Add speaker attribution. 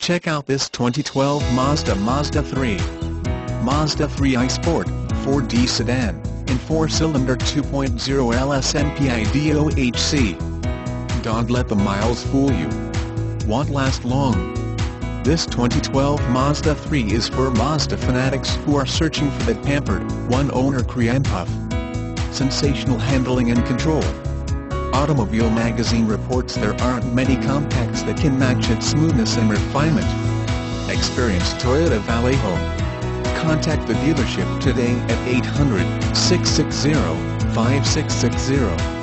Speaker 1: Check out this 2012 Mazda 3. Mazda 3 iSport, 4D sedan, in 4-cylinder 2.0 LSMPI DOHC. Don't let the miles fool you. Won't last long. This 2012 Mazda 3 is for Mazda fanatics who are searching for that pampered, one-owner cream puff. Sensational handling and control. Automobile Magazine reports there aren't many compacts that can match its smoothness and refinement. Experience Toyota Vallejo. Contact the dealership today at 800-660-5660.